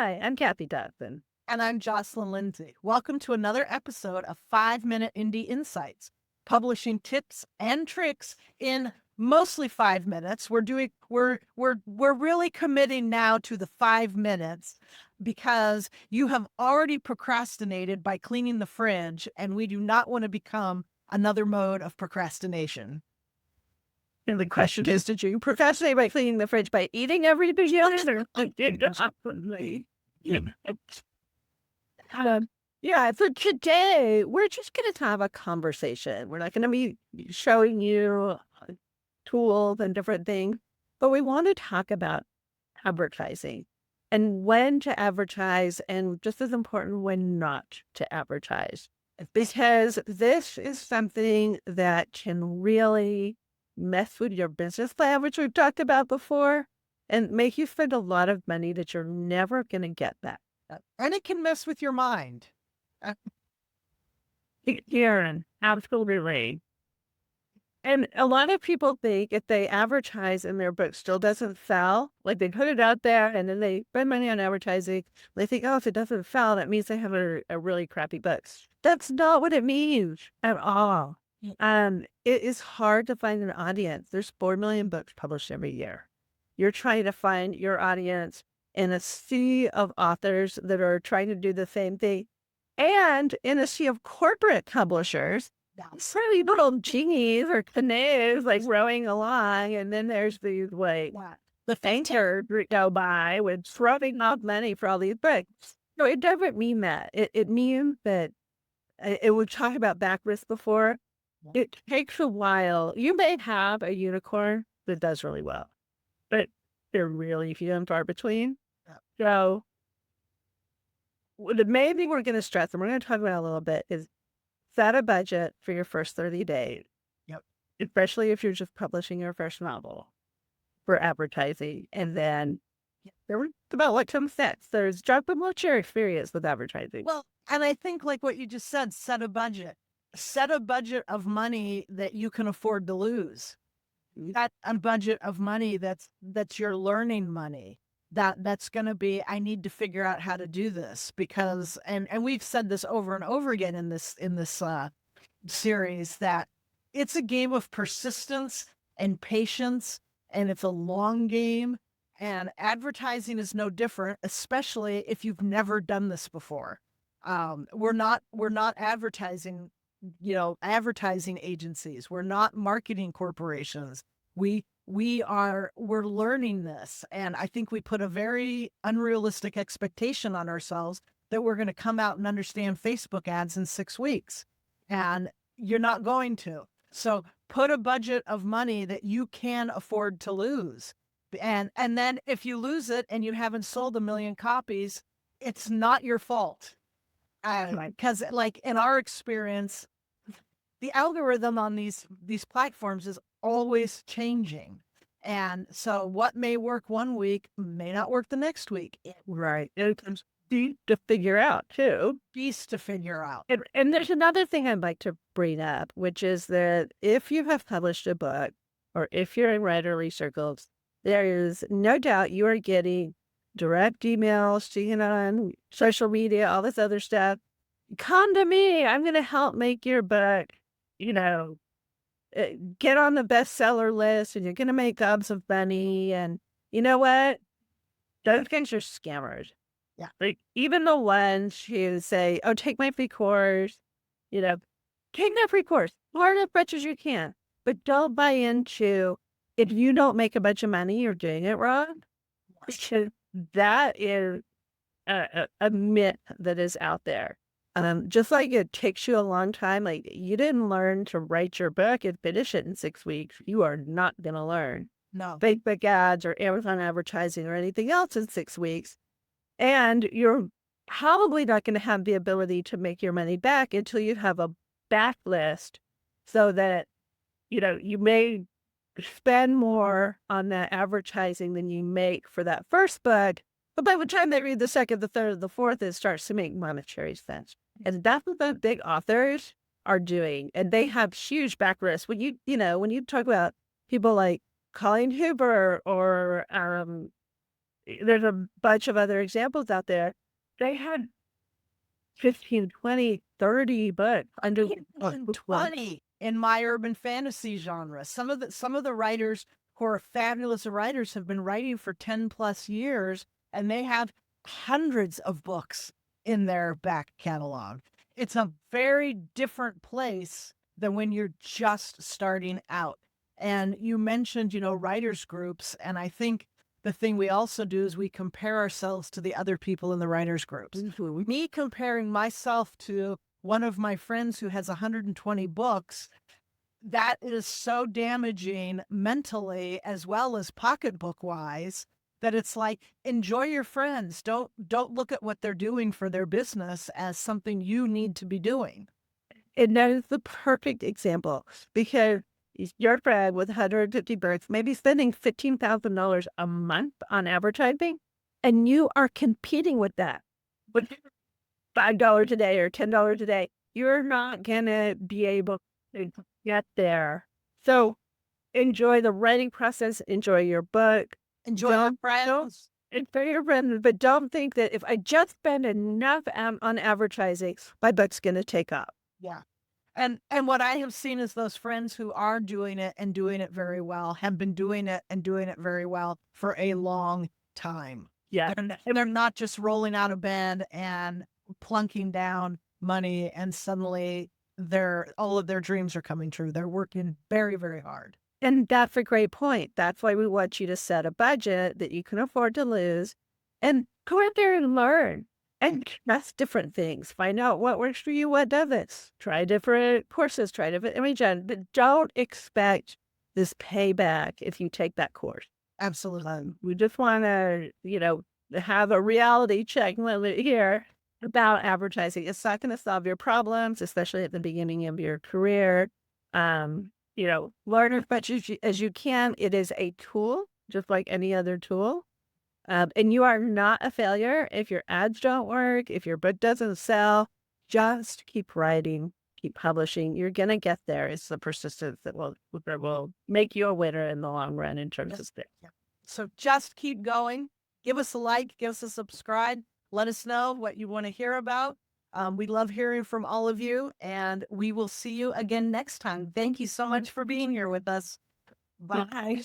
Hi, I'm Kathy Dodson. And I'm Jocelyn Lindsay. Welcome to another episode of 5 Minute Indie Insights, publishing tips and tricks in mostly 5 minutes. We're really committing now to the 5 minutes because you have already procrastinated by cleaning the fridge, and we do not want to become another mode of procrastination. And the question is, did you procrastinate by cleaning the fridge by eating everything else? Or yeah, so today we're just going to have a conversation. We're not going to be showing you tools and different things, but we want to talk about advertising and when to advertise, and just as important, when not to advertise. Because this is something that can really mess with your business plan, which we've talked about before, and make you spend a lot of money that you're never going to get back. And it can mess with your mind. Karen, absolutely. And a lot of people think if they advertise and their book still doesn't sell, like they put it out there and then they spend money on advertising, they think, oh, if it doesn't sell, that means they have a really crappy book. That's not what it means at all. It is hard to find an audience. There's 4 million books published every year. You're trying to find your audience in a sea of authors that are trying to do the same thing, and in a sea of corporate publishers. Really little genies or canoes like rowing along, and then there's these like the fainter go by with throwing off money for all these books. No, it doesn't mean that. It means that it would talk about back risk before. It takes a while. You may have a unicorn that does really well, but they're really few and far between. So the main thing we're going to stress, and we're going to talk about a little bit, is set a budget for your first 30 days. Yep. Especially if you're just publishing your first novel for advertising. And then there was about what comes next. There's what's your experience with advertising? Well, and I think like what you just said, set a budget. Set a budget of money that you can afford to lose. Set a budget of money that's your learning money. That's going to be, I need to figure out how to do this because, and we've said this over and over again in this series, that it's a game of persistence and patience, and it's a long game, and advertising is no different, especially if you've never done this before. We're not advertising, advertising agencies. We're not marketing corporations. We're learning this. And I think we put a very unrealistic expectation on ourselves that we're going to come out and understand Facebook ads in 6 weeks. And you're not going to. So put a budget of money that you can afford to lose. And then if you lose it and you haven't sold 1 million copies, it's not your fault. Because like in our experience, the algorithm on these platforms is always changing. And so what may work one week may not work the next week. Right. It's deep to figure out too. Beast to figure out. And there's another thing I'd like to bring up, which is that if you have published a book or if you're in writerly circles, there is no doubt you are getting direct emails, seeing on social media, all this other stuff. Come to me. I'm going to help make your book, get on the bestseller list, and you're going to make gobs of money. And you know what? Those things are scammers. Yeah. Like even the ones who say, oh, take my free course, take that free course, learn as much as you can, but don't buy into, if you don't make a bunch of money, you're doing it wrong. Because that is a myth that is out there. Just like it takes you a long time, like you didn't learn to write your book and finish it in 6 weeks. You are not going to learn Facebook ads or Amazon advertising or anything else in 6 weeks. And you're probably not going to have the ability to make your money back until you have a backlist so that, you may spend more on that advertising than you make for that first book. But by the time they read the second, the third, the fourth, it starts to make monetary sense. And that's what the big authors are doing. And they have huge backlists. When when you talk about people like Colleen Hoover or there's a bunch of other examples out there. They had 15, 20, 30 books under book one. 20 in my urban fantasy genre. Some of the writers who are fabulous writers have been writing for 10 plus years, and they have hundreds of books in their back catalog. It's a very different place than when you're just starting out. And you mentioned, writers groups, and I think the thing we also do is we compare ourselves to the other people in the writers groups. Me comparing myself to one of my friends who has 120 books, that is so damaging mentally as well as pocketbook wise, that it's like, enjoy your friends. Don't look at what they're doing for their business as something you need to be doing. And that is the perfect example because your friend with 150 books may be spending $15,000 a month on advertising, and you are competing with that. But $5 a day or $10 a day, you're not gonna be able to get there. So enjoy the writing process, enjoy your book, Enjoy your friends. enjoy your friends, but don't think that if I just spend enough on advertising, my book's gonna take off. Yeah. And what I have seen is those friends who are doing it and doing it very well have been doing it and doing it very well for a long time. Yeah. They're not just rolling out of bed and plunking down money and suddenly all of their dreams are coming true. They're working very, very hard. And that's a great point. That's why we want you to set a budget that you can afford to lose and go out there and learn and test different things. Find out what works for you, what doesn't. Try different courses, try different imaging, but don't expect this payback if you take that course. Absolutely. We just want to, have a reality check limit here about advertising. It's not going to solve your problems, especially at the beginning of your career. Learn as much as you can. It is a tool, just like any other tool. And you are not a failure if your ads don't work, if your book doesn't sell. Just keep writing, keep publishing. You're going to get there. It's the persistence that will make you a winner in the long run in terms of things. Yeah. So just keep going. Give us a like, give us a subscribe. Let us know what you want to hear about. We love hearing from all of you, and we will see you again next time. Thank you so much for being here with us. Bye. Bye.